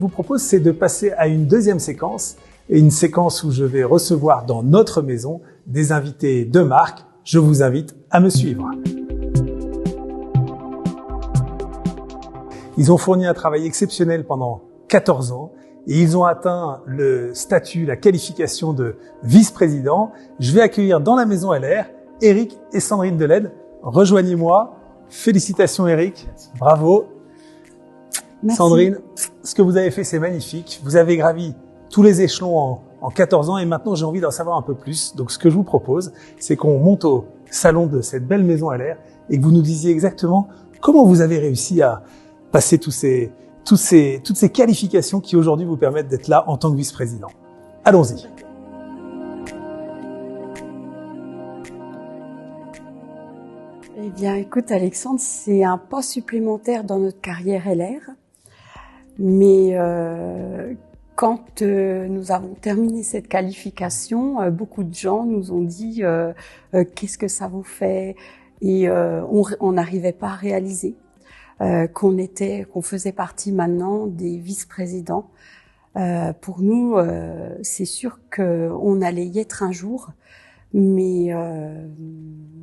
Je vous propose, c'est de passer à une deuxième séquence, et une séquence où je vais recevoir dans notre maison des invités de marque. Je vous invite à me suivre. Ils ont fourni un travail exceptionnel pendant 14 ans et ils ont atteint le statut, la qualification de vice-président. Je vais accueillir dans la maison LR Eric et Sandrine Delède. Rejoignez-moi. Félicitations Eric, bravo. Merci. Sandrine, ce que vous avez fait, c'est magnifique. Vous avez gravi tous les échelons en 14 ans et maintenant j'ai envie d'en savoir un peu plus. Donc ce que je vous propose, c'est qu'on monte au salon de cette belle maison LR et que vous nous disiez exactement comment vous avez réussi à passer toutes ces qualifications qui aujourd'hui vous permettent d'être là en tant que vice-président. Allons-y. Eh bien, écoute Alexandre, c'est un pas supplémentaire dans notre carrière LR. Mais quand nous avons terminé cette qualification, beaucoup de gens nous ont dit qu'est-ce que ça vous fait, et on n'arrivait pas à réaliser qu'on faisait partie maintenant des vice-présidents. Pour nous, c'est sûr qu'on allait y être un jour, mais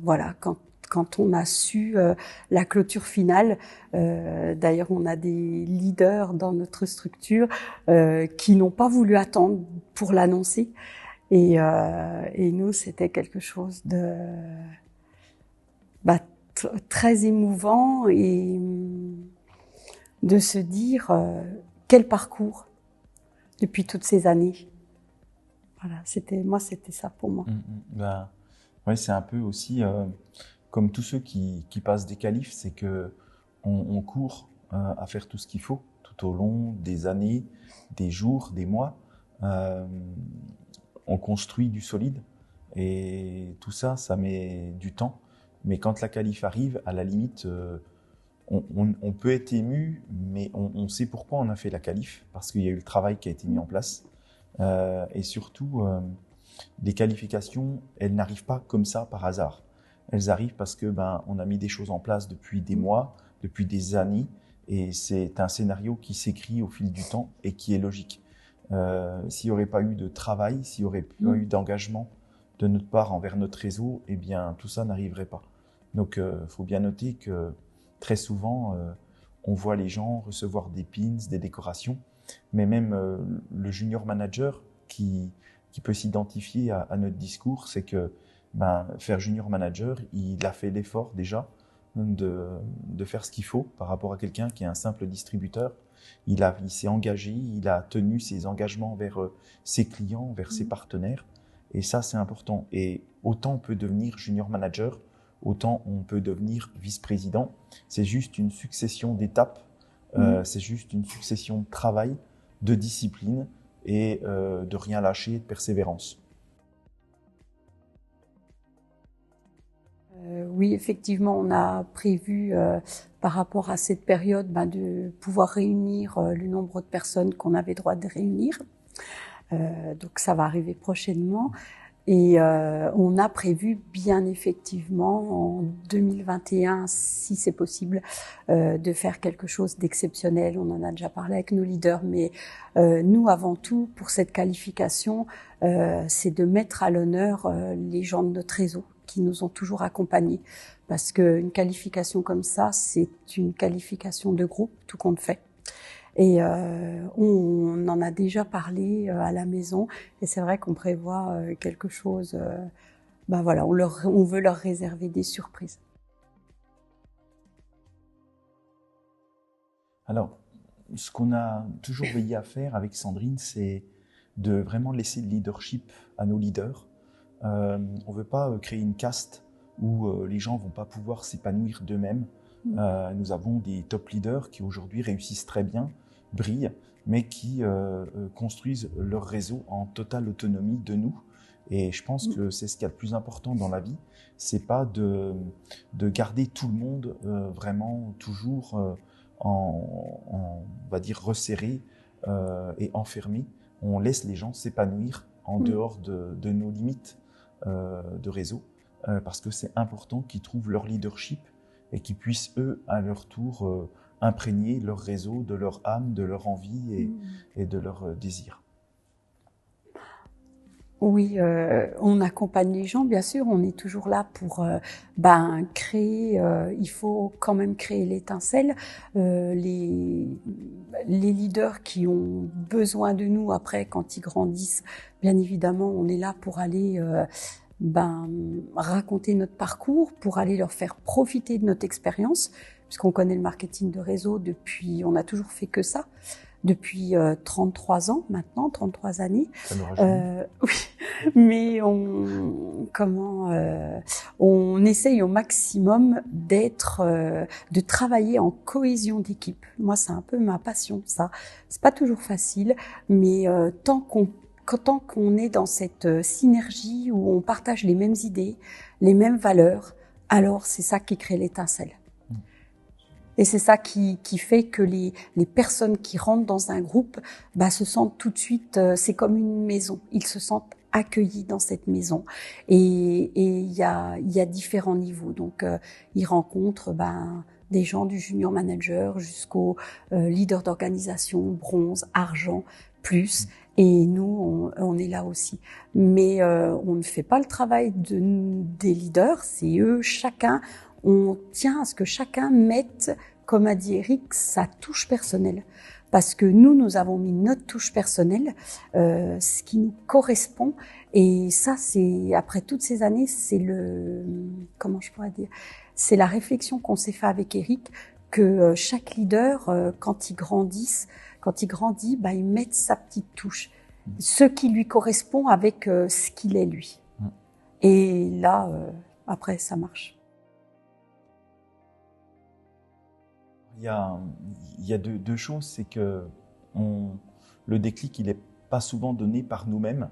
voilà, quand on a su la clôture finale, d'ailleurs on a des leaders dans notre structure qui n'ont pas voulu attendre pour l'annoncer, et nous c'était quelque chose de très émouvant, et de se dire quel parcours depuis toutes ces années. Voilà, c'était ça pour moi. Ouais, c'est un peu aussi comme tous ceux qui passent des qualifs, c'est que on court à faire tout ce qu'il faut tout au long des années, des jours, des mois. On construit du solide et tout ça, ça met du temps. Mais quand la qualif arrive, à la limite, on peut être ému, mais on sait pourquoi on a fait la qualif, parce qu'il y a eu le travail qui a été mis en place. Et surtout, les qualifications, elles n'arrivent pas comme ça par hasard. Elles arrivent parce que on a mis des choses en place depuis des mois, depuis des années, et c'est un scénario qui s'écrit au fil du temps et qui est logique. S'il n'y aurait pas eu de travail, s'il n'y aurait pas eu d'engagement de notre part envers notre réseau, eh bien tout ça n'arriverait pas. Donc, faut bien noter que très souvent, on voit les gens recevoir des pins, des décorations, mais même le junior manager qui peut s'identifier à notre discours, c'est que faire junior manager, il a fait l'effort déjà de faire ce qu'il faut par rapport à quelqu'un qui est un simple distributeur. Il s'est engagé, il a tenu ses engagements vers ses clients, vers ses partenaires, et ça c'est important. Et autant on peut devenir junior manager, autant on peut devenir vice-président. C'est juste une succession d'étapes, c'est juste une succession de travail, de discipline et de rien lâcher, de persévérance. Oui, effectivement, on a prévu par rapport à cette période de pouvoir réunir le nombre de personnes qu'on avait droit de réunir. Donc ça va arriver prochainement. Et on a prévu bien effectivement en 2021, si c'est possible, de faire quelque chose d'exceptionnel. On en a déjà parlé avec nos leaders, mais nous avant tout, pour cette qualification, c'est de mettre à l'honneur les gens de notre réseau qui nous ont toujours accompagnés. Parce qu'une qualification comme ça, c'est une qualification de groupe, tout compte fait. Et on en a déjà parlé à la maison, et c'est vrai qu'on prévoit quelque chose. Voilà, on veut leur réserver des surprises. Alors, ce qu'on a toujours veillé à faire avec Sandrine, c'est de vraiment laisser le leadership à nos leaders. On veut pas créer une caste où les gens vont pas pouvoir s'épanouir d'eux-mêmes. Nous avons des top leaders qui aujourd'hui réussissent très bien, brillent, mais qui construisent leur réseau en totale autonomie de nous. Et je pense que c'est ce qu'il y a de plus important dans la vie, c'est pas de garder tout le monde vraiment toujours on va dire resserré et enfermé. On laisse les gens s'épanouir en dehors de nos limites de réseau, parce que c'est important qu'ils trouvent leur leadership et qu'ils puissent eux à leur tour imprégner leur réseau de leur âme, de leur envie et de leur désir. Oui, on accompagne les gens, bien sûr, on est toujours là pour créer, il faut quand même créer l'étincelle. Les leaders qui ont besoin de nous après, quand ils grandissent, bien évidemment, on est là pour aller raconter notre parcours, pour aller leur faire profiter de notre expérience, puisqu'on connaît le marketing de réseau depuis, on a toujours fait que ça. Depuis 33 ans maintenant, 33 années. Ça nous rajeunit. Oui, mais on essaye au maximum de travailler en cohésion d'équipe. Moi, c'est un peu ma passion, ça. C'est pas toujours facile, mais tant qu'on est dans cette synergie où on partage les mêmes idées, les mêmes valeurs, alors c'est ça qui crée l'étincelle. Et c'est ça qui fait que les personnes qui rentrent dans un groupe se sentent tout de suite, c'est comme une maison. Ils se sentent accueillis dans cette maison. Et il y a différents niveaux. Donc, ils rencontrent des gens du junior manager jusqu'au leader d'organisation, bronze, argent, plus. Et nous, on est là aussi. Mais on ne fait pas le travail des leaders. C'est eux, chacun. On tient à ce que chacun mette, comme a dit Eric, sa touche personnelle. Parce que nous avons mis notre touche personnelle, ce qui nous correspond. Et ça, c'est après toutes ces années, c'est c'est la réflexion qu'on s'est fait avec Eric, que chaque leader, quand il grandit, il mette sa petite touche, ce qui lui correspond avec ce qu'il est lui. Et là, après, ça marche. Il y a deux choses, c'est que le déclic, il n'est pas souvent donné par nous-mêmes,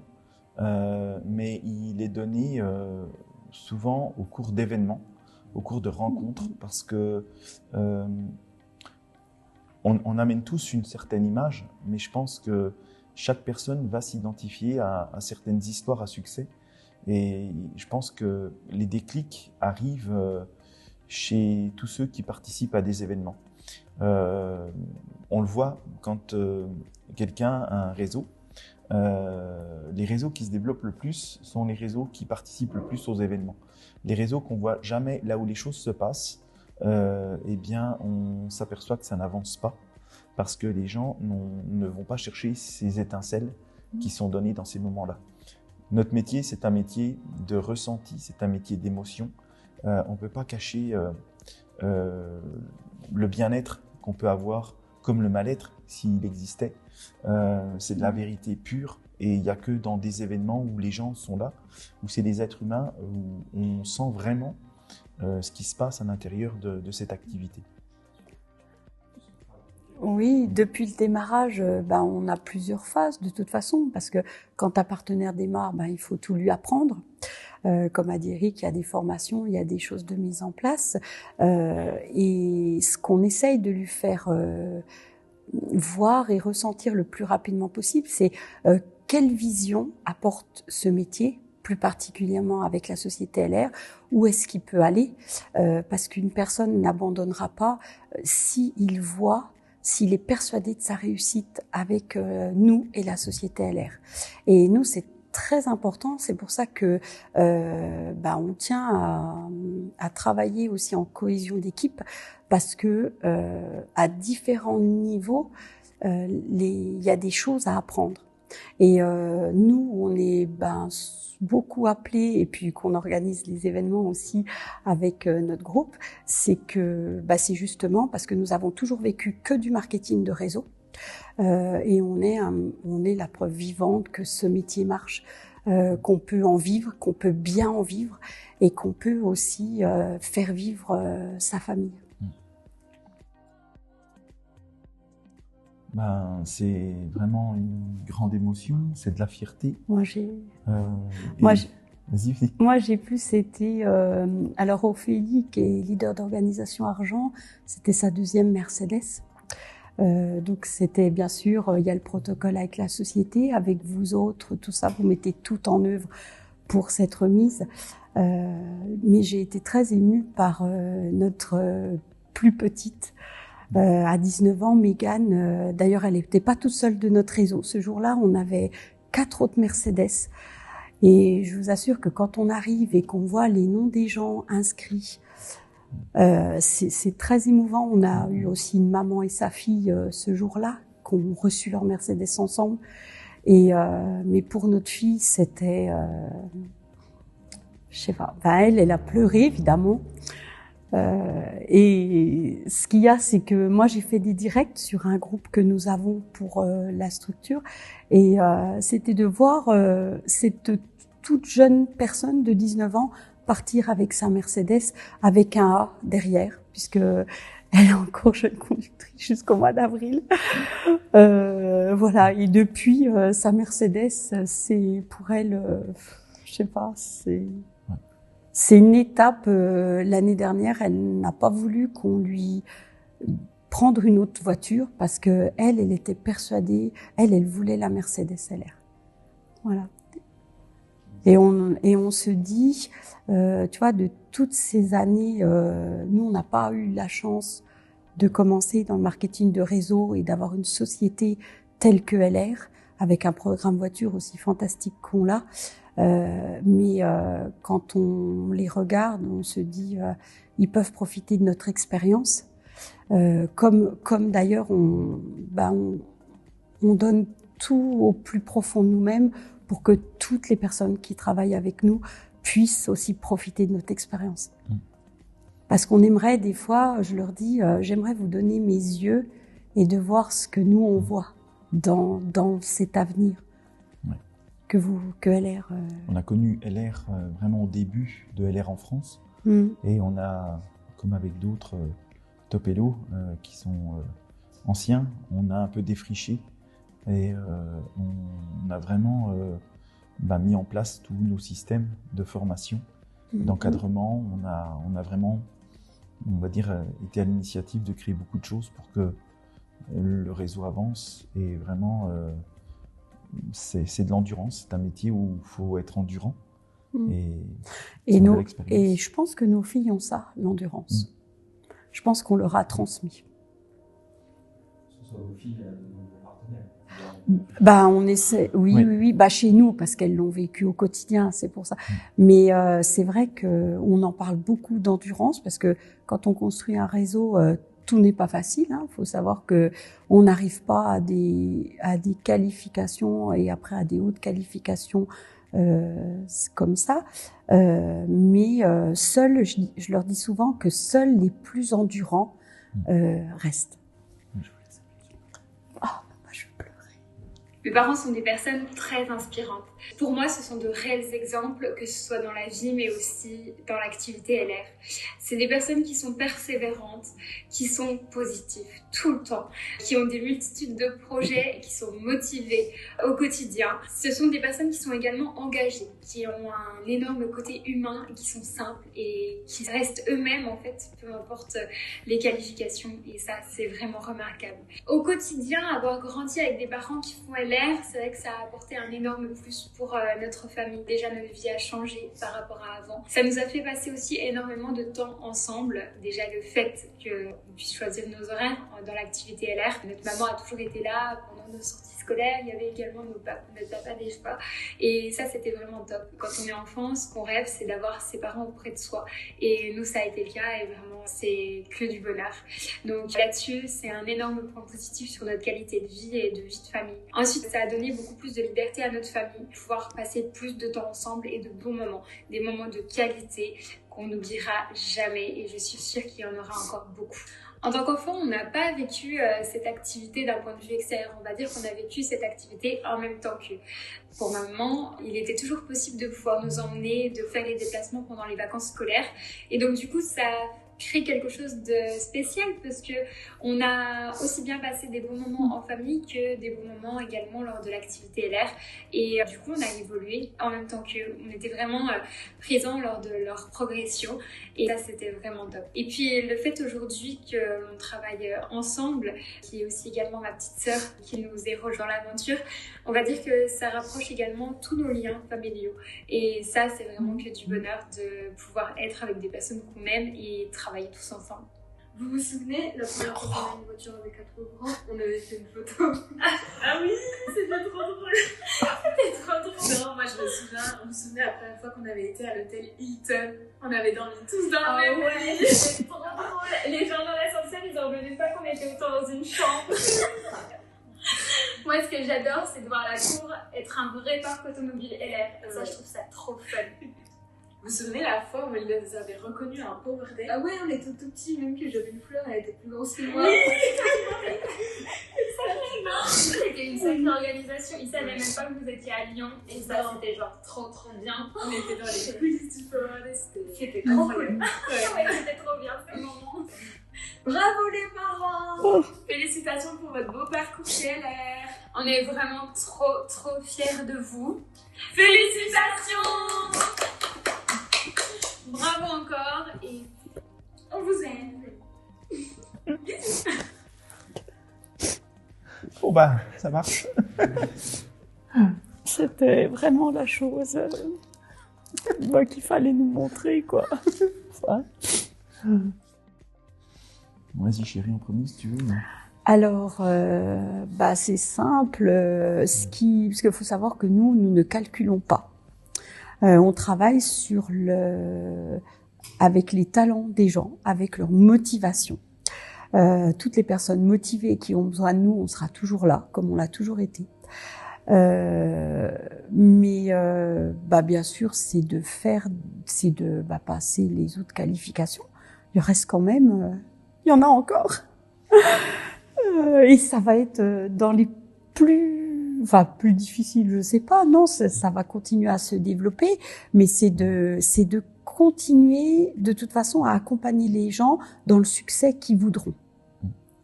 mais il est donné souvent au cours d'événements, au cours de rencontres, parce que on amène tous une certaine image, mais je pense que chaque personne va s'identifier à certaines histoires à succès, et je pense que les déclics arrivent chez tous ceux qui participent à des événements. On le voit quand quelqu'un a un réseau. Les réseaux qui se développent le plus sont les réseaux qui participent le plus aux événements. Les réseaux qu'on voit jamais là où les choses se passent, on s'aperçoit que ça n'avance pas parce que les gens ne vont pas chercher ces étincelles qui sont données dans ces moments-là. Notre métier, c'est un métier de ressenti, c'est un métier d'émotion. On ne peut pas cacher le bien-être qu'on peut avoir comme le mal-être s'il existait. C'est de la vérité pure et il n'y a que dans des événements où les gens sont là, où c'est des êtres humains, où on sent vraiment ce qui se passe à l'intérieur de cette activité. Oui, depuis le démarrage, on a plusieurs phases de toute façon, parce que quand un partenaire démarre, il faut tout lui apprendre. Comme a dit Eric, il y a des formations, il y a des choses de mise en place. Et ce qu'on essaye de lui faire voir et ressentir le plus rapidement possible, c'est quelle vision apporte ce métier, plus particulièrement avec la société LR, où est-ce qu'il peut aller, parce qu'une personne n'abandonnera pas s'il est persuadé de sa réussite avec nous et la société LR. Et nous, c'est très important, c'est pour ça que on tient à travailler aussi en cohésion d'équipe, parce que à différents niveaux, il y a des choses à apprendre. Et nous, on est beaucoup appelés, et puis qu'on organise les événements aussi avec notre groupe, c'est que c'est justement parce que nous avons toujours vécu que du marketing de réseau, et on est la preuve vivante que ce métier marche, qu'on peut en vivre, qu'on peut bien en vivre, et qu'on peut aussi faire vivre sa famille. C'est vraiment une grande émotion, c'est de la fierté. Moi, j'ai plus été... alors, Ophélie, qui est leader d'organisation Argent, c'était sa deuxième Mercedes. Donc, c'était bien sûr, il y a le protocole avec la société, avec vous autres, tout ça, vous mettez tout en œuvre pour cette remise. Mais j'ai été très émue par notre plus petite, À 19 ans, Mégane, d'ailleurs, elle n'était pas toute seule de notre réseau. Ce jour-là, on avait 4 autres Mercedes. Et je vous assure que quand on arrive et qu'on voit les noms des gens inscrits, c'est très émouvant. On a eu aussi une maman et sa fille ce jour-là qui ont reçu leur Mercedes ensemble. Et mais pour notre fille, c'était, je sais pas. Enfin, elle a pleuré évidemment. Et ce qu'il y a, c'est que moi j'ai fait des directs sur un groupe que nous avons pour la structure, et c'était de voir cette toute jeune personne de 19 ans partir avec sa Mercedes avec un A derrière, puisque elle est encore jeune conductrice jusqu'au mois d'avril. Voilà, et depuis sa Mercedes, c'est pour elle, je sais pas, c'est une étape. L'année dernière, elle n'a pas voulu qu'on lui prendre une autre voiture parce que elle était persuadée, elle voulait la Mercedes LR. Voilà. Et on se dit, tu vois, de toutes ces années, nous on n'a pas eu la chance de commencer dans le marketing de réseau et d'avoir une société telle que LR avec un programme voiture aussi fantastique qu'on l'a. Mais quand on les regarde, on se dit ils peuvent profiter de notre expérience. Comme d'ailleurs on donne tout au plus profond de nous-mêmes pour que toutes les personnes qui travaillent avec nous puissent aussi profiter de notre expérience. Parce qu'on aimerait des fois, je leur dis, j'aimerais vous donner mes yeux et de voir ce que nous on voit dans cet avenir. Que LR. On a connu LR vraiment au début de LR en France, et on a, comme avec d'autres Top Hello qui sont anciens, on a un peu défriché et on a vraiment mis en place tous nos systèmes de formation, d'encadrement. On a vraiment, on va dire, été à l'initiative de créer beaucoup de choses pour que le réseau avance et vraiment. C'est de l'endurance, c'est un métier où il faut être endurant. Et je pense que nos filles ont ça, l'endurance. Je pense qu'on leur a transmis. Ce sont vos filles, vos partenaires. On essaie, oui. Chez nous, parce qu'elles l'ont vécu au quotidien, c'est pour ça. Mais c'est vrai qu'on en parle beaucoup d'endurance, parce que quand on construit un réseau, tout n'est pas facile. Il faut savoir que on n'arrive pas à des qualifications et après à des hautes qualifications comme ça. Mais seuls, je leur dis souvent que seuls les plus endurants restent. Je vais pleurer. Mes parents sont des personnes très inspirantes. Pour moi, ce sont de réels exemples, que ce soit dans la vie, mais aussi dans l'activité LR. C'est des personnes qui sont persévérantes, qui sont positives tout le temps, qui ont des multitudes de projets, qui sont motivées au quotidien. Ce sont des personnes qui sont également engagées, qui ont un énorme côté humain, qui sont simples et qui restent eux-mêmes en fait, peu importe les qualifications. Et ça, c'est vraiment remarquable. Au quotidien, avoir grandi avec des parents qui font LR, c'est vrai que ça a apporté un énorme plus pour notre famille. Déjà, notre vie a changé par rapport à avant. Ça nous a fait passer aussi énormément de temps ensemble. Déjà, le fait qu'on puisse choisir nos horaires dans l'activité LR. Notre maman a toujours été là pendant nos sorties scolaires. Il y avait également notre papa des fois. Et ça, c'était vraiment top. Quand on est enfant, ce qu'on rêve, c'est d'avoir ses parents auprès de soi. Et nous, ça a été le cas et vraiment, c'est que du bonheur. Donc là-dessus, c'est un énorme point positif sur notre qualité de vie et de vie de famille. Ensuite, ça a donné beaucoup plus de liberté à notre famille, pouvoir passer plus de temps ensemble et de bons moments, des moments de qualité qu'on n'oubliera jamais et je suis sûre qu'il y en aura encore beaucoup. En tant qu'enfant, on n'a pas vécu cette activité d'un point de vue extérieur. On va dire qu'on a vécu cette activité en même temps qu'eux. Pour ma maman, il était toujours possible de pouvoir nous emmener, de faire les déplacements pendant les vacances scolaires. Et donc du coup, ça crée quelque chose de spécial parce que on a aussi bien passé des bons moments en famille que des bons moments également lors de l'activité LR et du coup on a évolué en même temps qu'eux. On était vraiment présents lors de leur progression et ça c'était vraiment top. Et puis le fait aujourd'hui qu'on travaille ensemble, qui est aussi également ma petite sœur qui nous est rejoint l'aventure, on va dire que ça rapproche également tous nos liens familiaux et ça c'est vraiment que du bonheur de pouvoir être avec des personnes qu'on aime et travailler tous ensemble. Vous vous souvenez, la première fois qu'on a une voiture avec 4 grands, on avait fait une photo. Ah oui, c'était trop drôle. C'était trop drôle. Non, moi je me souviens la première fois qu'on avait été à l'hôtel Hilton. On avait dormi tous dans le même lit. C'était trop drôle. Les gens dans l'ascenseur, ils en revenaient pas qu'on était autant dans une chambre. Moi, ce que j'adore, c'est de voir la cour être un vrai parc automobile LR. Et ça, je trouve ça trop fun. Vous vous souvenez la fois où ils les avaient reconnus à un Power Day? Ah ouais, on était tout petits, même que j'avais une fleur, elle était plus grosse que moi. Oui. C'était une sacrée organisation. Ils savaient même pas que vous étiez à Lyon. Et ça, c'était genre trop bien. On était dans les coulisses du Power Day, c'était trop cool. Ouais, c'était trop bien ce moment. Bravo les parents! Félicitations pour votre beau parcours chez LR. On est vraiment trop fiers de vous. Félicitations! Bravo encore et on vous aime. Bon bah, ça marche. C'était vraiment la chose qu'il fallait nous montrer, quoi. Vas-y chérie, en premier si tu veux. Alors, c'est simple. Parce qu'il faut savoir que nous ne calculons pas. On travaille avec les talents des gens, avec leur motivation. Toutes les personnes motivées qui ont besoin de nous, on sera toujours là, comme on l'a toujours été. Mais bien sûr, c'est de passer les autres qualifications. Il reste quand même, il y en a encore. Et ça va être dans les plus difficiles, je sais pas. Non, ça va continuer à se développer, mais c'est de continuer de toute façon à accompagner les gens dans le succès qu'ils voudront.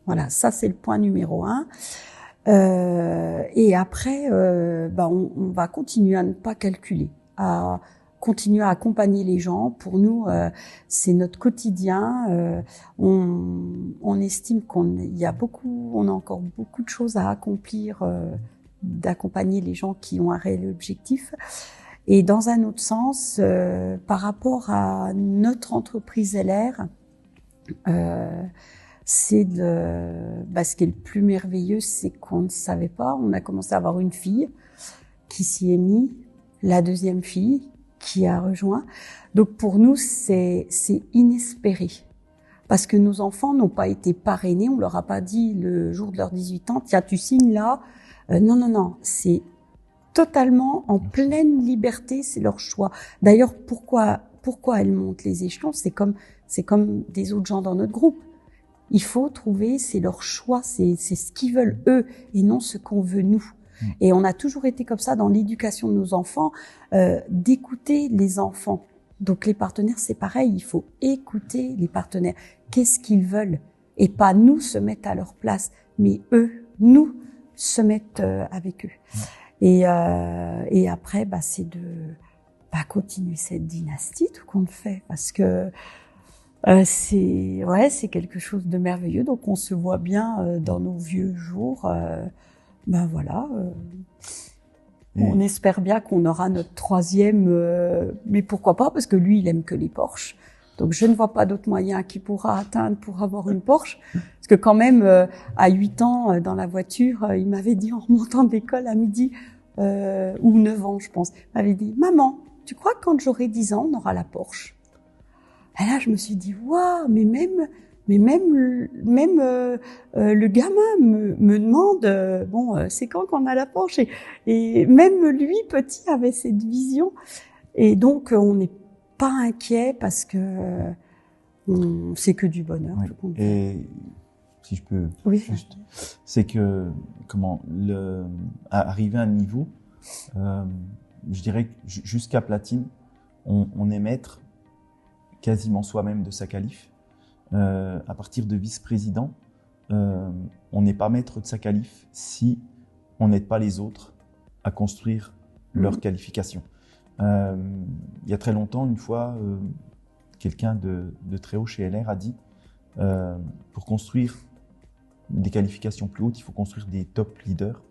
Voilà, ça c'est le point numéro 1. Et après, on va continuer à ne pas calculer, à continuer à accompagner les gens. Pour nous, c'est notre quotidien. On estime on a encore beaucoup de choses à accomplir, d'accompagner les gens qui ont un réel objectif. Et dans un autre sens, par rapport à notre entreprise LR, ce qui est le plus merveilleux, c'est qu'on ne savait pas. On a commencé à avoir une fille qui s'y est mise, la deuxième fille qui a rejoint. Donc pour nous, c'est inespéré. Parce que nos enfants n'ont pas été parrainés, on leur a pas dit le jour de leurs 18 ans, tiens, tu signes là. Non, c'est totalement en pleine liberté, c'est leur choix. D'ailleurs, pourquoi elles montent les échelons, c'est comme des autres gens dans notre groupe. Il faut trouver, c'est leur choix, c'est ce qu'ils veulent eux et non ce qu'on veut nous. Et on a toujours été comme ça dans l'éducation de nos enfants, d'écouter les enfants. Donc les partenaires, c'est pareil, il faut écouter les partenaires. Qu'est-ce qu'ils veulent? Et pas nous se mettre à leur place, mais eux, nous, se mettre avec eux. Et après, c'est de continuer cette dynastie, tout qu'on fait, parce que c'est quelque chose de merveilleux. Donc on se voit bien dans nos vieux jours. On espère bien qu'on aura notre troisième, mais pourquoi pas, parce que lui, il aime que les Porsche. Donc je ne vois pas d'autre moyen qu'il pourra atteindre pour avoir une Porsche. Parce que quand même, à 8 ans, dans la voiture, il m'avait dit en remontant de l'école à midi, ou 9 ans, je pense, il m'avait dit « Maman, tu crois que quand j'aurai 10 ans, on aura la Porsche ?» Et là, je me suis dit « Waouh, mais même le gamin me demande c'est quand qu'on a la Porsche, et même lui petit avait cette vision, et donc on n'est pas inquiet parce que c'est que du bonheur. Ouais. Et si je peux juste, c'est que arriver à un niveau, je dirais que jusqu'à platine, on est maître quasiment soi-même de sa qualif. À partir de vice-président, on n'est pas maître de sa qualif si on n'aide pas les autres à construire leur qualification. Il y a très longtemps, une fois, quelqu'un de très haut chez LR a dit pour construire des qualifications plus hautes, il faut construire des top leaders.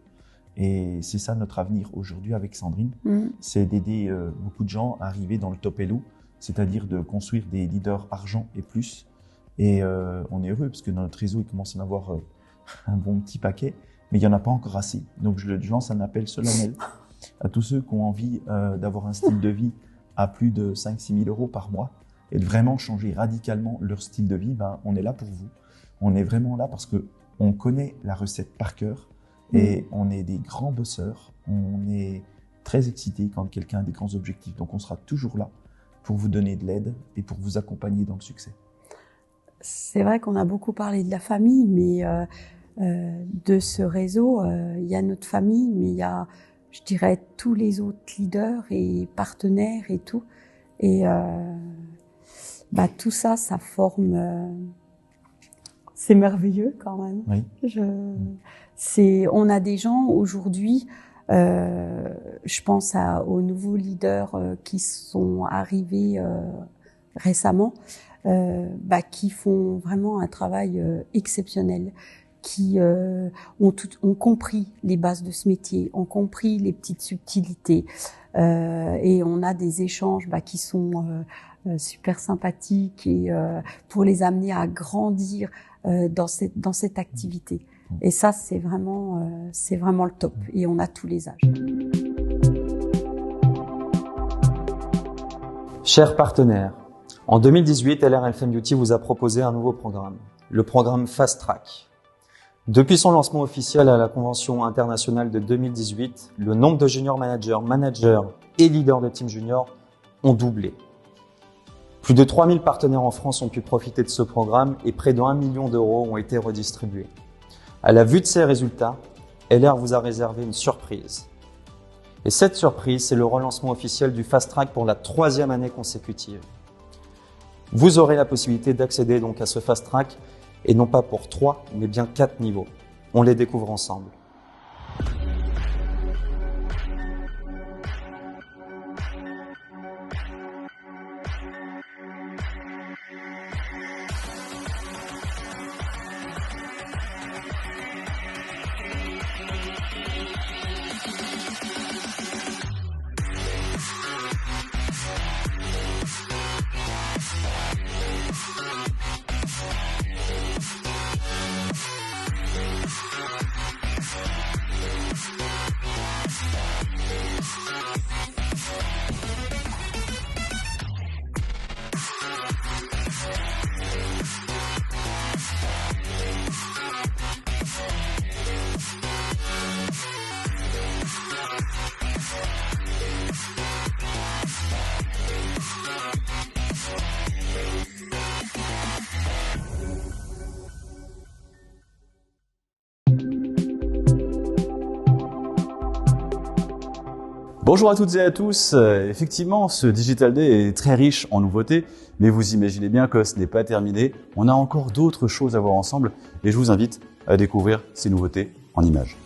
Et c'est ça notre avenir aujourd'hui avec Sandrine, c'est d'aider beaucoup de gens à arriver dans le top LO, c'est-à-dire de construire des leaders argent et plus, Et on est heureux parce que dans notre réseau, il commence à en avoir un bon petit paquet, mais il n'y en a pas encore assez. Donc je lance un appel solennel à tous ceux qui ont envie d'avoir un style de vie à plus de 5-6 000 euros par mois et de vraiment changer radicalement leur style de vie. Ben, on est là pour vous. On est vraiment là parce que on connaît la recette par cœur et on est des grands bosseurs. On est très excités quand quelqu'un a des grands objectifs. Donc on sera toujours là pour vous donner de l'aide et pour vous accompagner dans le succès. C'est vrai qu'on a beaucoup parlé de la famille, mais de ce réseau, il y a notre famille, mais il y a, je dirais, tous les autres leaders et partenaires et tout. Et tout ça, ça forme... c'est merveilleux quand même. Oui. On a des gens aujourd'hui, je pense aux nouveaux leaders qui sont arrivés récemment, qui font vraiment un travail exceptionnel, qui ont compris les bases de ce métier, ont compris les petites subtilités, et on a des échanges qui sont super sympathiques et pour les amener à grandir dans cette activité. Et ça, c'est vraiment le top. Et on a tous les âges. Chers partenaires, en 2018, LR Health & Beauty vous a proposé un nouveau programme, le programme Fast Track. Depuis son lancement officiel à la convention internationale de 2018, le nombre de junior managers et leaders de team junior ont doublé. Plus de 3000 partenaires en France ont pu profiter de ce programme et près de 1 million d'euros ont été redistribués. À la vue de ces résultats, LR vous a réservé une surprise. Et cette surprise, c'est le relancement officiel du Fast Track pour la 3e année consécutive. Vous aurez la possibilité d'accéder donc à ce Fast Track, et non pas pour 3, mais bien 4 niveaux. On les découvre ensemble. Bonjour à toutes et à tous. Effectivement, ce Digital Day est très riche en nouveautés, mais vous imaginez bien que ce n'est pas terminé. On a encore d'autres choses à voir ensemble et je vous invite à découvrir ces nouveautés en images.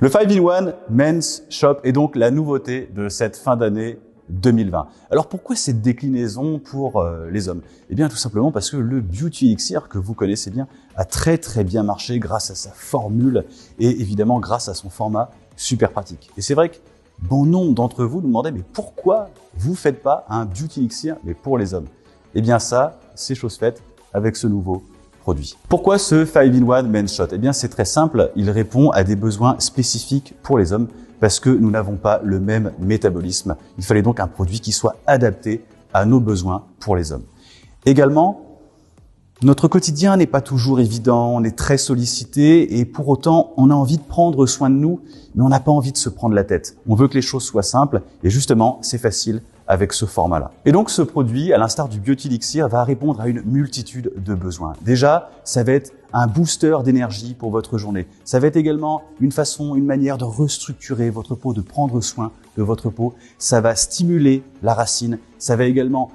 Le 5-in-1 Men's Shop est donc la nouveauté de cette fin d'année 2020. Alors pourquoi cette déclinaison pour les hommes? Eh bien tout simplement parce que le Beauty Elixir que vous connaissez bien a très bien marché grâce à sa formule et évidemment grâce à son format super pratique. Et c'est vrai que bon nombre d'entre vous nous demandaient mais pourquoi vous faites pas un Beauty Elixir mais pour les hommes? Eh bien ça, c'est chose faite avec ce nouveau produit. Pourquoi ce 5-in-1 Men's Shot? Eh bien c'est très simple, il répond à des besoins spécifiques pour les hommes parce que nous n'avons pas le même métabolisme. Il fallait donc un produit qui soit adapté à nos besoins pour les hommes. Également, Notre quotidien n'est pas toujours évident, on est très sollicité et pour autant, on a envie de prendre soin de nous, mais on n'a pas envie de se prendre la tête. On veut que les choses soient simples et justement, c'est facile avec ce format-là. Et donc, ce produit, à l'instar du Biotilixir, va répondre à une multitude de besoins. Déjà, ça va être un booster d'énergie pour votre journée. Ça va être également une manière de restructurer votre peau, de prendre soin de votre peau. Ça va stimuler la racine. Ça va également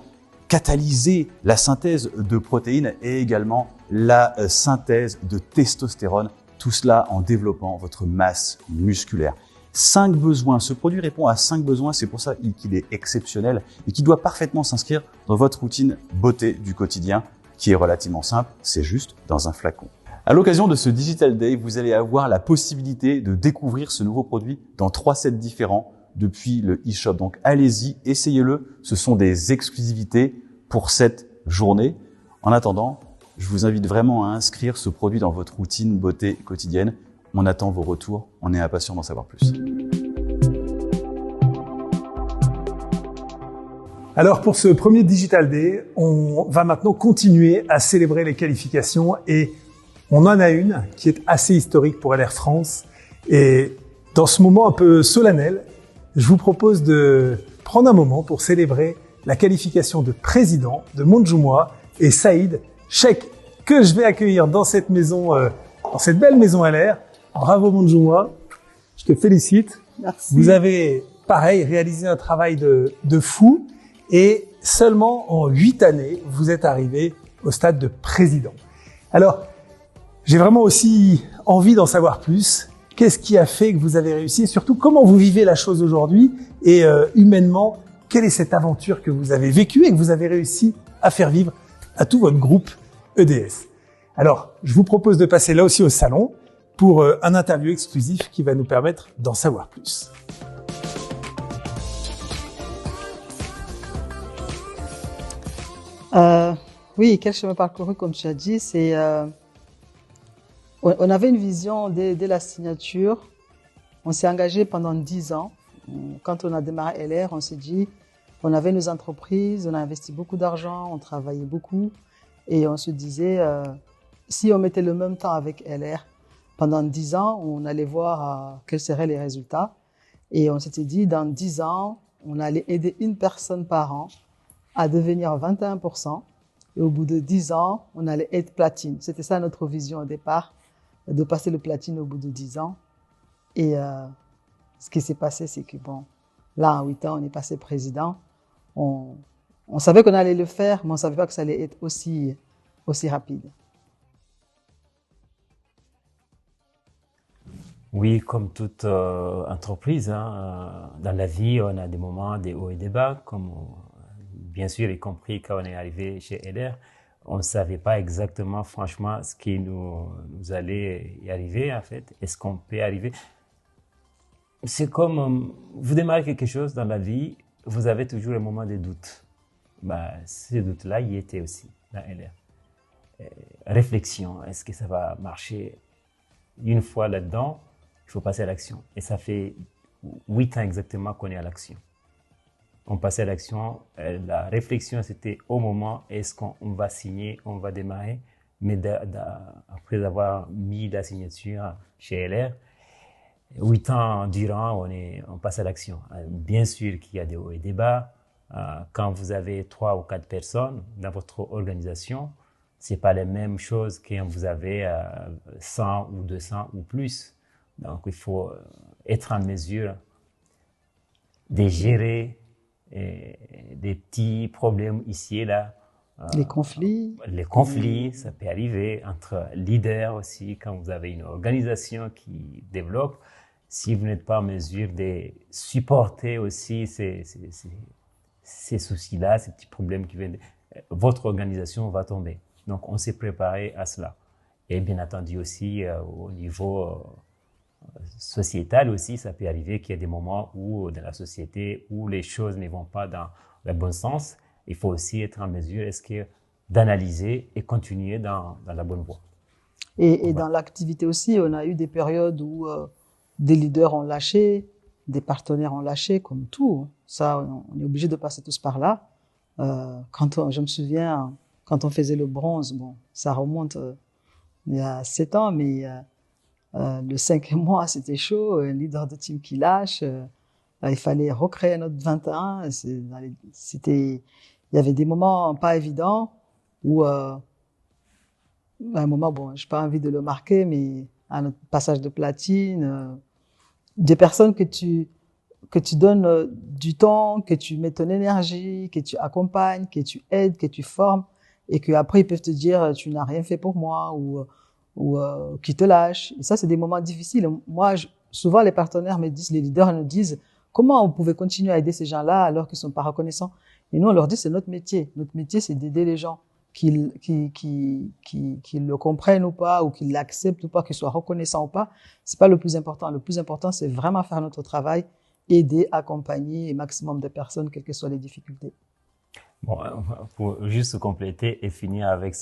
catalyser la synthèse de protéines et également la synthèse de testostérone. Tout cela en développant votre masse musculaire. 5 besoins. Ce produit répond à 5 besoins. C'est pour ça qu'il est exceptionnel et qui doit parfaitement s'inscrire dans votre routine beauté du quotidien qui est relativement simple. C'est juste dans un flacon. À l'occasion de ce Digital Day, vous allez avoir la possibilité de découvrir ce nouveau produit dans 3 sets différents depuis le e-shop. Donc allez-y, essayez-le. Ce sont des exclusivités pour cette journée. En attendant, je vous invite vraiment à inscrire ce produit dans votre routine beauté quotidienne. On attend vos retours. On est impatient d'en savoir plus. Alors pour ce premier Digital Day, on va maintenant continuer à célébrer les qualifications et on en a une qui est assez historique pour LR France. Et dans ce moment un peu solennel, je vous propose de prendre un moment pour célébrer la qualification de président de Montjumois et Saïd Cheikh, que je vais accueillir dans cette maison, dans cette belle maison LR. Bravo Montjumois, je te félicite. Merci. Vous avez, pareil, réalisé un travail de fou et seulement en 8 années, vous êtes arrivé au stade de président. Alors, j'ai vraiment aussi envie d'en savoir plus. Qu'est-ce qui a fait que vous avez réussi et surtout comment vous vivez la chose aujourd'hui et humainement, quelle est cette aventure que vous avez vécue et que vous avez réussi à faire vivre à tout votre groupe EDS. Alors, je vous propose de passer là aussi au salon pour un interview exclusif qui va nous permettre d'en savoir plus. Oui, quel chemin parcouru, comme tu as dit, c'est on avait une vision dès la signature. On s'est engagé pendant 10 ans. Quand on a démarré LR, on s'est dit, on avait nos entreprises, on a investi beaucoup d'argent, on travaillait beaucoup. Et on se disait, si on mettait le même temps avec LR, pendant 10 ans, on allait voir quels seraient les résultats. Et on s'était dit, dans 10 ans, on allait aider une personne par an à devenir 21%. Et au bout de 10 ans, on allait être platine. C'était ça notre vision au départ, de passer le platine au bout de 10 ans. Et ce qui s'est passé, c'est que bon, là, en 8 ans, on est passé président. On savait qu'on allait le faire, mais on savait pas que ça allait être aussi rapide. Oui, comme toute entreprise, dans la vie, on a des moments, des hauts et des bas, comme bien sûr, y compris quand on est arrivé chez LR. On ne savait pas exactement, franchement, ce qui nous allait y arriver, en fait. Est-ce qu'on peut y arriver? C'est comme, vous démarrez quelque chose dans la vie, vous avez toujours un moment de doute. Ces doutes-là y étaient aussi, dans LR. Réflexion, est-ce que ça va marcher? Une fois là-dedans, il faut passer à l'action. Et ça fait 8 ans exactement qu'on est à l'action. On passait à l'action. La réflexion, c'était au moment, est-ce qu'on va signer, on va démarrer. Mais après avoir mis la signature chez LR, 8 ans durant, on passe à l'action. Bien sûr qu'il y a des hauts et des bas. Quand vous avez 3 ou 4 personnes dans votre organisation, c'est pas les mêmes choses quand vous avez 100 ou 200 ou plus. Donc, il faut être en mesure de gérer des petits problèmes ici et là. Les conflits. Les conflits, ça peut arriver entre leaders aussi, quand vous avez une organisation qui développe. Si vous n'êtes pas en mesure de supporter aussi ces soucis-là, ces petits problèmes qui viennent, votre organisation va tomber. Donc, on s'est préparé à cela. Et bien entendu aussi, au niveau sociétal aussi, ça peut arriver qu'il y ait des moments où, dans la société, où les choses ne vont pas dans le bon sens. Il faut aussi être en mesure d'analyser et continuer dans la bonne voie. Et dans l'activité aussi, on a eu des périodes où des leaders ont lâché, des partenaires ont lâché, comme tout. Ça, on est obligé de passer tous par là. Je me souviens, quand on faisait le bronze, bon, ça remonte il y a 7 ans, mais le 5e mois, c'était chaud. Un leader de team qui lâche. Il fallait recréer notre 21. Il y avait des moments pas évidents où, à un moment, bon, j'ai pas envie de le marquer, mais à notre passage de platine, des personnes que tu donnes du temps, que tu mets ton énergie, que tu accompagnes, que tu aides, que tu formes, et que après ils peuvent te dire tu n'as rien fait pour moi ou qui te lâchent. Et ça, c'est des moments difficiles. Moi, souvent les partenaires me disent, les leaders nous disent comment on pouvait continuer à aider ces gens-là alors qu'ils sont pas reconnaissants. Et nous, on leur dit c'est notre métier. Notre métier, c'est d'aider les gens, qu'ils le comprennent ou pas, ou qu'ils l'acceptent ou pas, qu'ils soient reconnaissants ou pas. C'est pas le plus important. Le plus important, c'est vraiment faire notre travail, aider, accompagner un maximum de personnes, quelles que soient les difficultés. Bon, pour juste compléter et finir avec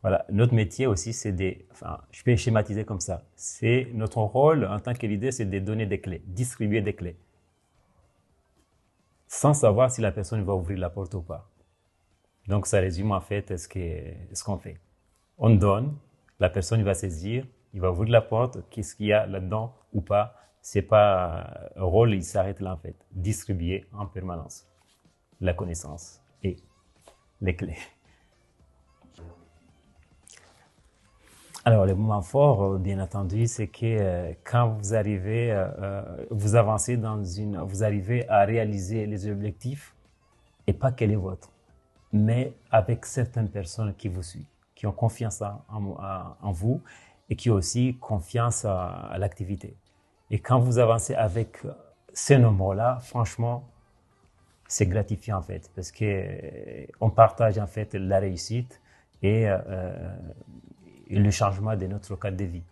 voilà, notre métier aussi, je peux schématiser comme ça. C'est notre rôle en tant que leader, c'est de donner des clés, distribuer des clés, sans savoir si la personne va ouvrir la porte ou pas. Donc, ça résume en fait ce qu'on fait. On donne, la personne va saisir, il va ouvrir la porte, qu'est-ce qu'il y a là-dedans ou pas. C'est pas un rôle, il s'arrête là en fait. Distribuer en permanence la connaissance et les clés. Alors, le moment fort, bien entendu, c'est que quand vous arrivez, vous avancez vous arrivez à réaliser les objectifs, et pas que les vôtres, mais avec certaines personnes qui vous suivent, qui ont confiance en vous et qui ont aussi confiance à l'activité. Et quand vous avancez avec ces nombres-là, franchement, c'est gratifiant en fait, parce que on partage en fait la réussite et le changement de notre cadre de vie.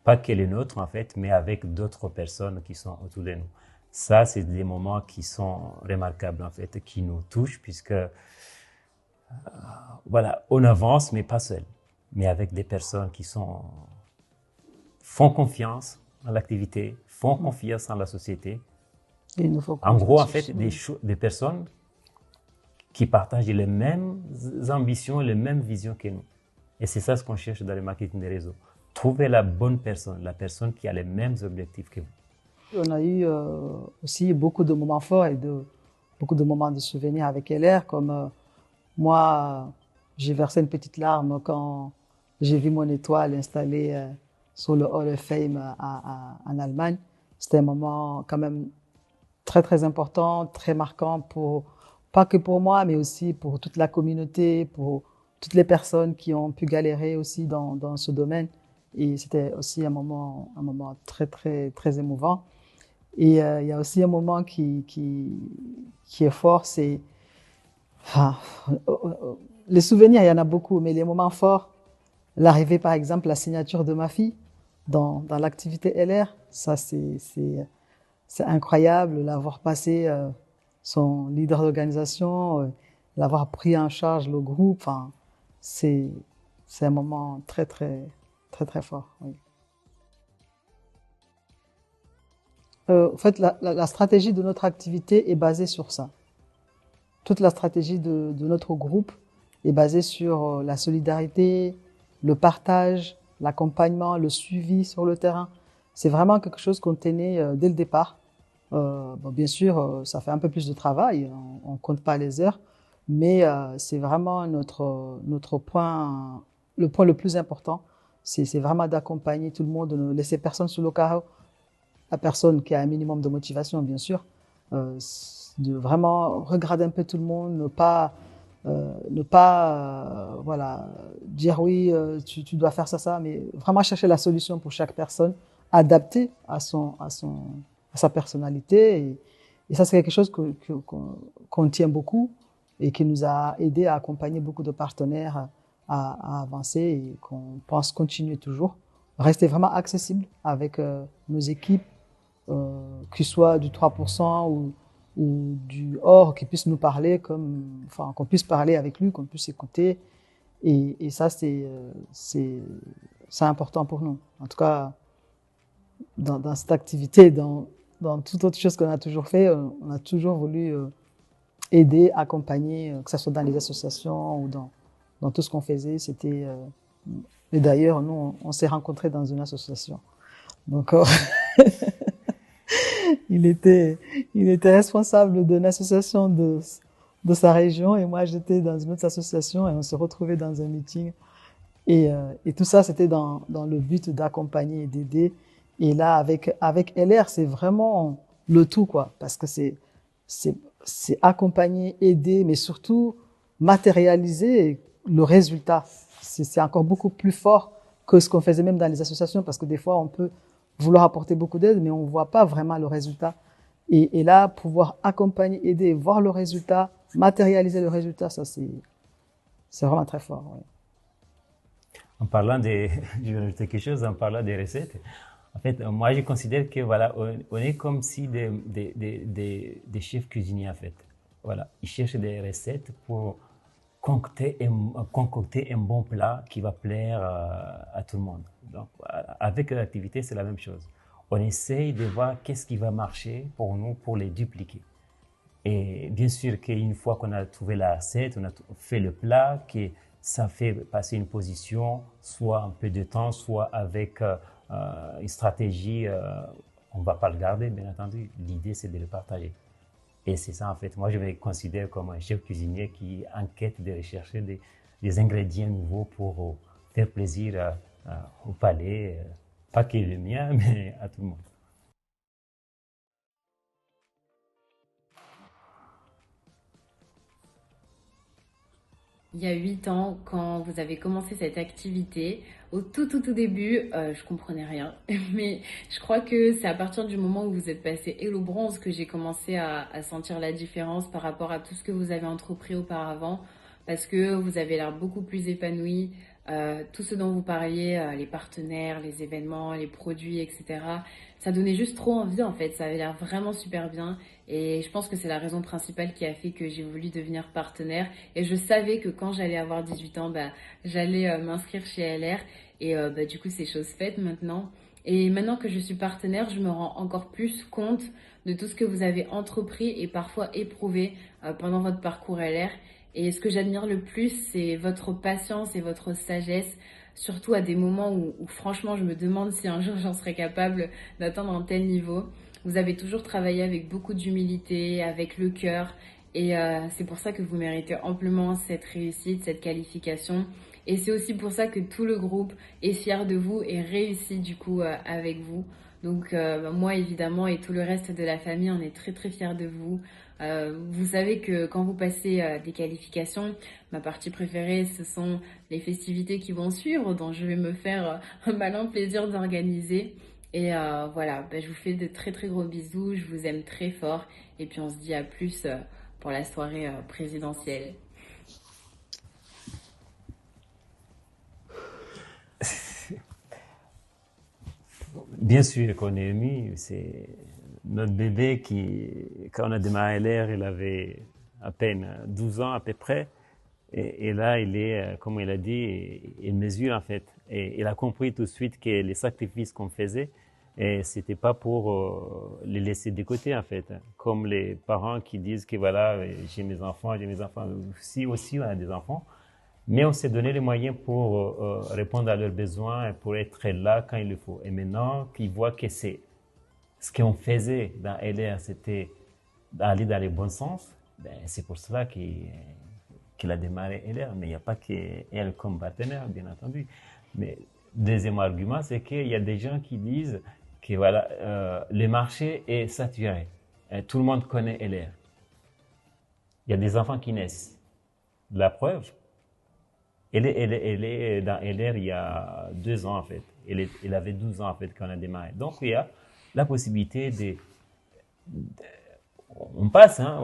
Pas que les nôtres en fait, mais avec d'autres personnes qui sont autour de nous. Ça, c'est des moments qui sont remarquables en fait, qui nous touchent puisque voilà, on avance mais pas seul, mais avec des personnes qui font confiance en l'activité, font confiance en la société. En gros, en fait, des personnes qui partagent les mêmes ambitions, les mêmes visions que nous. Et c'est ça ce qu'on cherche dans le marketing des réseaux. Trouver la bonne personne, la personne qui a les mêmes objectifs que vous. On a eu aussi beaucoup de moments forts et beaucoup de moments de souvenirs avec LR, comme moi, j'ai versé une petite larme quand j'ai vu mon étoile installée sur le Hall of Fame en Allemagne. C'était un moment quand même très très important, très marquant pas que pour moi, mais aussi pour toute la communauté, pour toutes les personnes qui ont pu galérer aussi dans ce domaine. Et c'était aussi un moment très très très émouvant. Et il y a aussi un moment qui est fort, c'est les souvenirs, il y en a beaucoup, mais les moments forts, l'arrivée par exemple, la signature de ma fille dans l'activité LR, ça c'est incroyable, l'avoir passé son leader d'organisation, l'avoir pris en charge le groupe, enfin, c'est un moment très très très très fort. Oui. En fait, la stratégie de notre activité est basée sur ça. Toute la stratégie de notre groupe est basée sur la solidarité, le partage, l'accompagnement, le suivi sur le terrain. C'est vraiment quelque chose qu'on tenait dès le départ. Bon, bien sûr, ça fait un peu plus de travail, on compte pas les heures, mais c'est vraiment notre point, le point le plus important. C'est vraiment d'accompagner tout le monde, de ne laisser personne sous le carreau. La personne qui a un minimum de motivation, bien sûr, de vraiment regarder un peu tout le monde, ne pas voilà, dire oui, tu dois faire ça, mais vraiment chercher la solution pour chaque personne, adaptée à sa personnalité. Et ça, c'est quelque chose qu'on tient beaucoup et qui nous a aidé à accompagner beaucoup de partenaires à avancer et qu'on pense continuer toujours. Rester vraiment accessible avec nos équipes, que ce soit du 3% ou du hors, qui puisse nous parler qu'on puisse parler avec lui, qu'on puisse écouter. Et ça, c'est important pour nous. En tout cas, dans cette activité, dans toute autre chose qu'on a toujours fait, on a toujours voulu aider, accompagner, que ce soit dans les associations ou dans tout ce qu'on faisait. C'était et d'ailleurs, nous, on s'est rencontrés dans une association. Donc, il était responsable d'une association de sa région et moi, j'étais dans une autre association et on se retrouvait dans un meeting. Et tout ça, c'était dans le but d'accompagner et d'aider. Et là, avec LR, c'est vraiment le tout, quoi. Parce que c'est accompagner, aider, mais surtout matérialiser le résultat. C'est encore beaucoup plus fort que ce qu'on faisait même dans les associations, parce que des fois, on peut vouloir apporter beaucoup d'aide, mais on voit pas vraiment le résultat. Et là, pouvoir accompagner, aider, voir le résultat, matérialiser le résultat, ça, c'est vraiment très fort, ouais. En parlant des, je vais ajouter quelque chose, en parlant des recettes, en fait, moi, je considère que voilà, on est comme si des chefs cuisiniers, en fait. Voilà, ils cherchent des recettes pour concocter un bon plat qui va plaire à tout le monde. Donc, avec l'activité, c'est la même chose. On essaye de voir qu'est-ce qui va marcher pour nous, pour les dupliquer. Et bien sûr qu'une fois qu'on a trouvé la recette, on a fait le plat, que ça fait passer une position, soit un peu de temps, soit avec une stratégie, on ne va pas le garder, bien entendu. L'idée, c'est de le partager. Et c'est ça, en fait. Moi, je me considère comme un chef cuisinier qui enquête de rechercher des ingrédients nouveaux pour faire plaisir au palais, pas que le mien, mais à tout le monde. Il y a 8 ans, quand vous avez commencé cette activité, au tout début, je comprenais rien. Mais je crois que c'est à partir du moment où vous êtes passé Hello Bronze que j'ai commencé à sentir la différence par rapport à tout ce que vous avez entrepris auparavant. Parce que vous avez l'air beaucoup plus épanoui. Tout ce dont vous parliez, les partenaires, les événements, les produits, etc. Ça donnait juste trop envie en fait. Ça avait l'air vraiment super bien. Et je pense que c'est la raison principale qui a fait que j'ai voulu devenir partenaire. Et je savais que quand j'allais avoir 18 ans, j'allais m'inscrire chez LR. Et du coup, c'est chose faite maintenant. Et maintenant que je suis partenaire, je me rends encore plus compte de tout ce que vous avez entrepris et parfois éprouvé pendant votre parcours LR. Et ce que j'admire le plus, c'est votre patience et votre sagesse, surtout à des moments où franchement, je me demande si un jour j'en serais capable d'atteindre un tel niveau. Vous avez toujours travaillé avec beaucoup d'humilité, avec le cœur, et c'est pour ça que vous méritez amplement cette réussite, cette qualification. Et c'est aussi pour ça que tout le groupe est fier de vous et réussit du coup avec vous. Donc moi évidemment et tout le reste de la famille, on est très fiers de vous. Vous savez que quand vous passez des qualifications, ma partie préférée, ce sont les festivités qui vont suivre, dont je vais me faire un malin plaisir d'organiser. Et voilà, je vous fais de très gros bisous, je vous aime très fort. Et puis on se dit à plus pour la soirée présidentielle. Bien sûr qu'on est ému, c'est notre bébé qui, quand on a démarré LR, il avait à peine 12 ans à peu près. Et là, il est, comme il a dit, il mesure en fait. Et il a compris tout de suite que les sacrifices qu'on faisait, et c'était pas pour les laisser de côté en fait. Comme les parents qui disent que voilà, j'ai mes enfants. Si aussi on a des enfants. Mais on s'est donné les moyens pour répondre à leurs besoins et pour être là quand il le faut. Et maintenant qu'ils voient que c'est ce qu'on faisait dans LR, c'était d'aller dans le bon sens, c'est pour cela qu'il a démarré LR. Mais il n'y a pas qu'elle comme partenaire, bien entendu. Mais deuxième argument, c'est qu'il y a des gens qui disent que voilà, le marché est saturé. Tout le monde connaît LR. Il y a des enfants qui naissent. La preuve, elle est dans LR il y a 2 ans en fait. Elle avait 12 ans en fait quand on a démarré. Donc il y a la possibilité on passe, hein,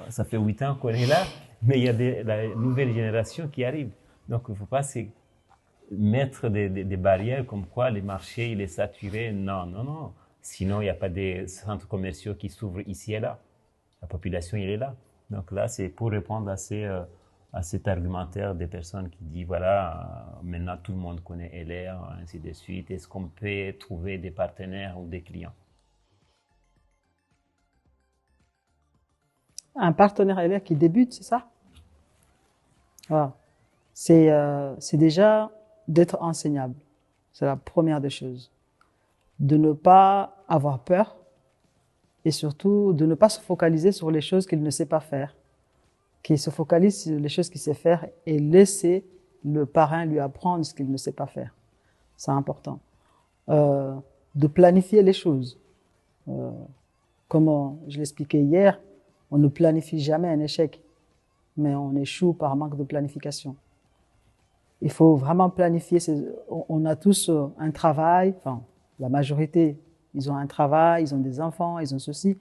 ça fait 8 ans qu'on est là, mais il y a la nouvelle génération qui arrive. Donc il ne faut pas se mettre des barrières comme quoi le marché il est saturé. Non. Sinon il n'y a pas des centres commerciaux qui s'ouvrent ici et là. La population elle est là. Donc là c'est pour répondre à cet argumentaire des personnes qui disent voilà, maintenant tout le monde connaît LR, ainsi de suite. Est-ce qu'on peut trouver des partenaires ou des clients? Un partenaire LR qui débute, c'est ça? Voilà. c'est déjà d'être enseignable. C'est la première des choses. De ne pas avoir peur et surtout de ne pas se focaliser sur les choses qu'il ne sait pas faire. Qu'il se focalise sur les choses qu'il sait faire et laisser le parrain lui apprendre ce qu'il ne sait pas faire. C'est important. De planifier les choses. Comme je l'expliquais hier, on ne planifie jamais un échec, mais on échoue par manque de planification. Il faut vraiment planifier. On a tous un travail, enfin, la majorité, ils ont un travail, ils ont des enfants, ils ont ceci.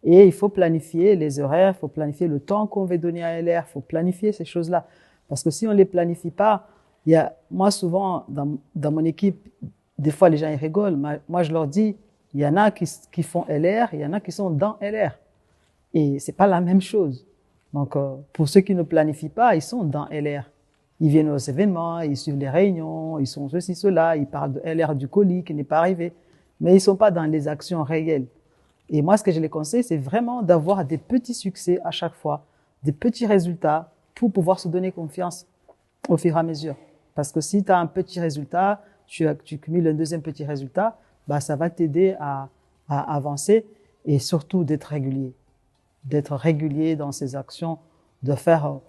Et il faut planifier les horaires, il faut planifier le temps qu'on veut donner à LR, il faut planifier ces choses-là. Parce que si on ne les planifie pas, moi souvent, dans mon équipe, des fois les gens ils rigolent, moi je leur dis, il y en a qui font LR, il y en a qui sont dans LR. Et c'est pas la même chose. Donc, pour ceux qui ne planifient pas, ils sont dans LR. Ils viennent aux événements, ils suivent les réunions, ils sont ceci, cela, ils parlent de LR du colis qui n'est pas arrivé. Mais ils sont pas dans les actions réelles. Et moi, ce que je les conseille, c'est vraiment d'avoir des petits succès à chaque fois, des petits résultats pour pouvoir se donner confiance au fur et à mesure. Parce que si tu as un petit résultat, tu cumules un deuxième petit résultat, bah, ça va t'aider à avancer et surtout d'être régulier. D'être régulier dans ses actions, de faire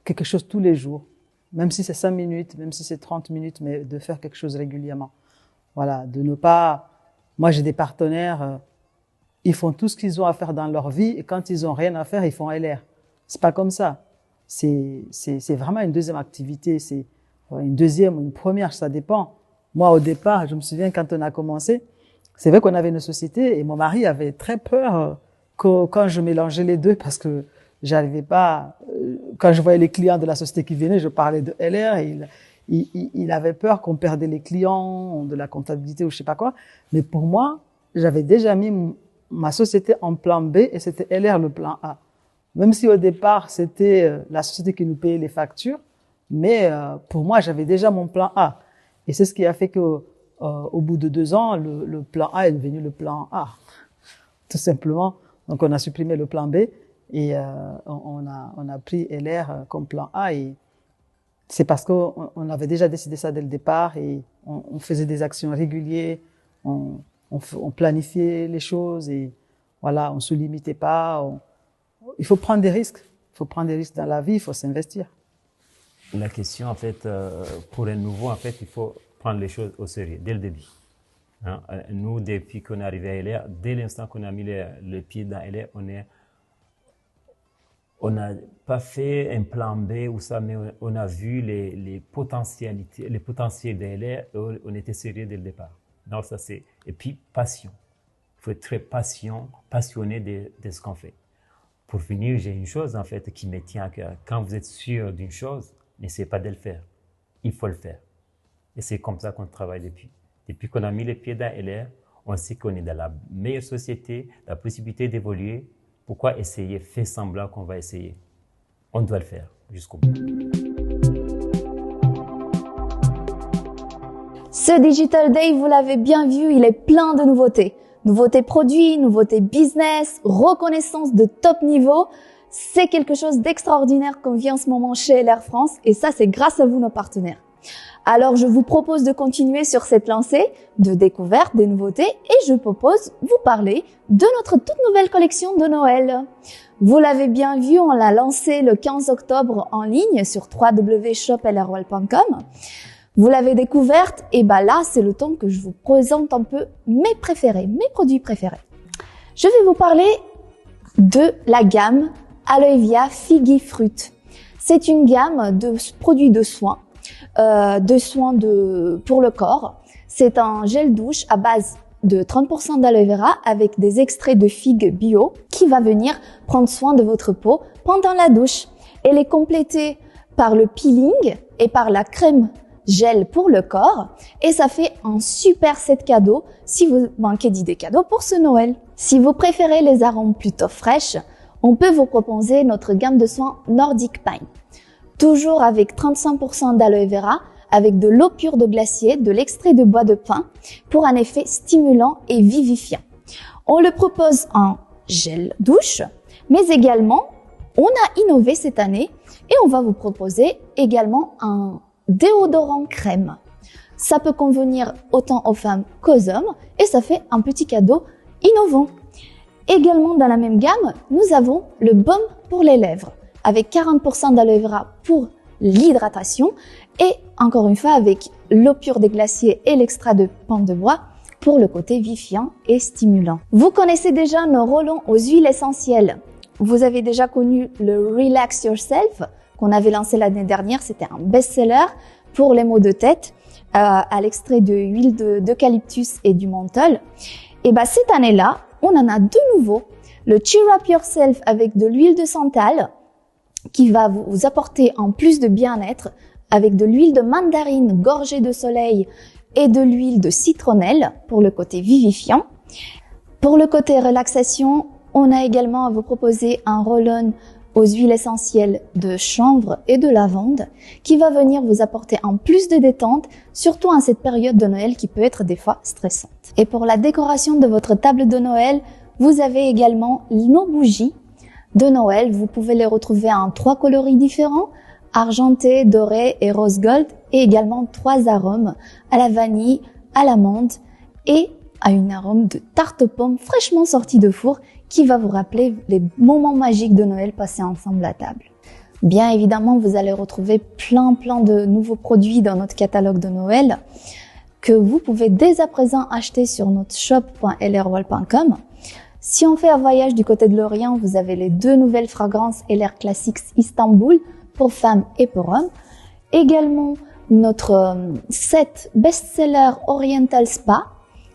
quelque chose tous les jours. Même si c'est 5 minutes, même si c'est 30 minutes, mais de faire quelque chose régulièrement. Voilà, de ne pas... Moi, j'ai des partenaires, ils font tout ce qu'ils ont à faire dans leur vie et quand ils ont rien à faire, ils font LR. C'est pas comme ça. C'est vraiment une deuxième activité. C'est une deuxième ou une première, ça dépend. Moi, au départ, je me souviens quand on a commencé, c'est vrai qu'on avait une société et mon mari avait très peur quand je mélangeais les deux parce que j'arrivais pas, quand je voyais les clients de la société qui venaient, je parlais de LR et il avait peur qu'on perdait les clients, de la comptabilité ou je sais pas quoi. Mais pour moi, j'avais déjà mis ma société en plan B et c'était LR le plan A. Même si au départ, c'était la société qui nous payait les factures, mais pour moi, j'avais déjà mon plan A. Et c'est ce qui a fait que au bout de 2 ans, le plan A est devenu le plan A. Tout simplement. Donc, on a supprimé le plan B et on a pris LR comme plan A et c'est parce qu'on avait déjà décidé ça dès le départ et on faisait des actions régulières, on planifiait les choses et voilà, on se limitait pas. Il faut prendre des risques. Il faut prendre des risques dans la vie, il faut s'investir. La question, en fait, pour un nouveau, en fait, il faut prendre les choses au sérieux dès le début. Hein? Nous, depuis qu'on est arrivé à LR, dès l'instant qu'on a mis le pied dans LR, on n'a pas fait un plan B ou ça, mais on a vu les potentiels de LR et on était sérieux dès le départ. Donc, ça c'est. Et puis, passion. Il faut être très passionné de ce qu'on fait. Pour finir, j'ai une chose, en fait, qui me tient à cœur. Quand vous êtes sûr d'une chose, n'essayez pas de le faire. Il faut le faire. Et c'est comme ça qu'on travaille depuis. Depuis qu'on a mis les pieds dans LR, on sait qu'on est dans la meilleure société, la possibilité d'évoluer. Pourquoi essayer, faire semblant qu'on va essayer? On doit le faire jusqu'au bout. Ce Digital Day, vous l'avez bien vu, il est plein de nouveautés. Nouveautés produits, nouveautés business, reconnaissance de top niveau. C'est quelque chose d'extraordinaire qu'on vit en ce moment chez LR France et ça, c'est grâce à vous, nos partenaires. Alors, je vous propose de continuer sur cette lancée de découverte des nouveautés et je propose vous parler de notre toute nouvelle collection de Noël. Vous l'avez bien vu, on l'a lancée le 15 octobre en ligne sur www.shoplrwell.com. Vous l'avez découverte et bah là, c'est le temps que je vous présente un peu mes préférés, mes produits préférés. Je vais vous parler de la gamme Aloevia Figgy Fruit. C'est une gamme de produits de soins. Pour le corps. C'est un gel douche à base de 30% d'aloe vera avec des extraits de figues bio qui va venir prendre soin de votre peau pendant la douche. Elle est complétée par le peeling et par la crème gel pour le corps et ça fait un super set cadeau si vous manquez d'idées cadeaux pour ce Noël. Si vous préférez les arômes plutôt fraîches, on peut vous proposer notre gamme de soins Nordic Pine. Toujours avec 35% d'aloe vera, avec de l'eau pure de glacier, de l'extrait de bois de pin, pour un effet stimulant et vivifiant. On le propose en gel douche, mais également On a innové cette année et on va vous proposer également un déodorant crème. Ça peut convenir autant aux femmes qu'aux hommes et ça fait un petit cadeau innovant. Également dans la même gamme, nous avons le baume pour les lèvres avec 40% d'aloe vera pour l'hydratation et encore une fois avec l'eau pure des glaciers et l'extrait de pain de bois pour le côté vivifiant et stimulant. Vous connaissez déjà nos rollons aux huiles essentielles. Vous avez déjà connu le Relax Yourself qu'on avait lancé l'année dernière. C'était un best-seller pour les maux de tête à l'extrait de huile d'eucalyptus et du menthol. Et cette année-là, on en a de nouveau le Cheer Up Yourself avec de l'huile de santal qui va vous apporter en plus de bien-être avec de l'huile de mandarine gorgée de soleil et de l'huile de citronnelle pour le côté vivifiant. Pour le côté relaxation, on a également à vous proposer un roll-on aux huiles essentielles de chanvre et de lavande qui va venir vous apporter en plus de détente, surtout en cette période de Noël qui peut être des fois stressante. Et pour la décoration de votre table de Noël, vous avez également nos bougies de Noël. Vous pouvez les retrouver en 3 coloris différents, argenté, doré et rose gold, et également 3 arômes à la vanille, à l'amande et à une arôme de tarte aux pommes fraîchement sortie de four qui va vous rappeler les moments magiques de Noël passés ensemble à table. Bien évidemment, vous allez retrouver plein de nouveaux produits dans notre catalogue de Noël que vous pouvez dès à présent acheter sur notre shop.lrworld.com. Si on fait un voyage du côté de l'Orient, vous avez les 2 nouvelles fragrances LR Classics Istanbul pour femmes et pour hommes. Également, notre set best-seller Oriental Spa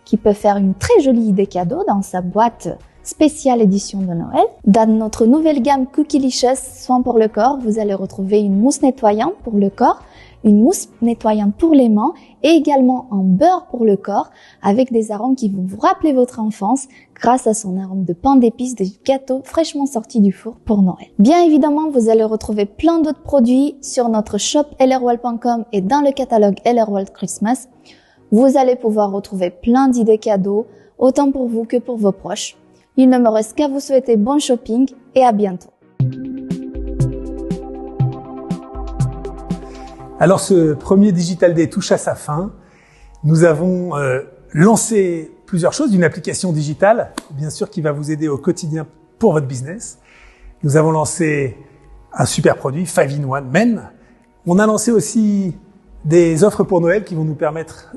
qui peut faire une très jolie idée cadeau dans sa boîte spéciale édition de Noël. Dans notre nouvelle gamme Cookylicious soins pour le corps, vous allez retrouver une mousse nettoyante pour le corps, une mousse nettoyante pour les mains et également un beurre pour le corps avec des arômes qui vont vous rappeler votre enfance grâce à son arôme de pain d'épices des gâteaux fraîchement sortis du four pour Noël. Bien évidemment, vous allez retrouver plein d'autres produits sur notre shop lrworld.com et dans le catalogue LR World Christmas. Vous allez pouvoir retrouver plein d'idées cadeaux, autant pour vous que pour vos proches. Il ne me reste qu'à vous souhaiter bon shopping et à bientôt. Alors ce premier Digital Day touche à sa fin. Nous avons lancé plusieurs choses, une application digitale, bien sûr, qui va vous aider au quotidien pour votre business. Nous avons lancé un super produit, 5-in-1 Men. On a lancé aussi des offres pour Noël qui vont nous permettre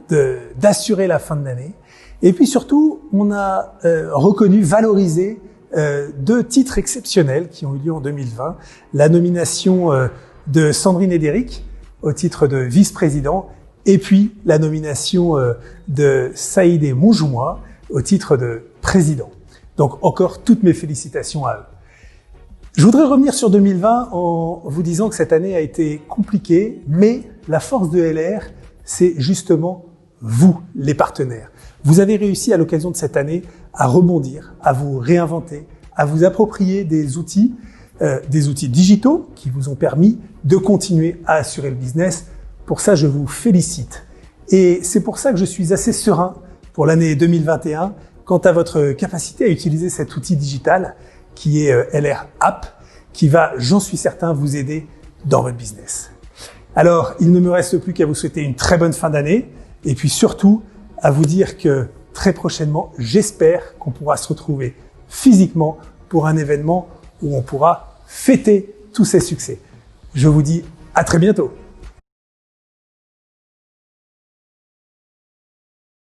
d'assurer la fin de l'année. Et puis surtout, on a reconnu, valorisé 2 titres exceptionnels qui ont eu lieu en 2020. La nomination de Sandrine et d'Éric au titre de vice-président et puis la nomination de Saïd Monjouma au titre de président. Donc encore toutes mes félicitations à eux. Je voudrais revenir sur 2020 en vous disant que cette année a été compliquée, mais la force de LR, c'est justement vous, les partenaires. Vous avez réussi à l'occasion de cette année à rebondir, à vous réinventer, à vous approprier des outils digitaux qui vous ont permis de continuer à assurer le business. Pour ça, je vous félicite. Et c'est pour ça que je suis assez serein pour l'année 2021 quant à votre capacité à utiliser cet outil digital qui est LR App, qui va, j'en suis certain, vous aider dans votre business. Alors, il ne me reste plus qu'à vous souhaiter une très bonne fin d'année et puis surtout à vous dire que très prochainement, j'espère qu'on pourra se retrouver physiquement pour un événement où on pourra fêter tous ces succès. Je vous dis à très bientôt.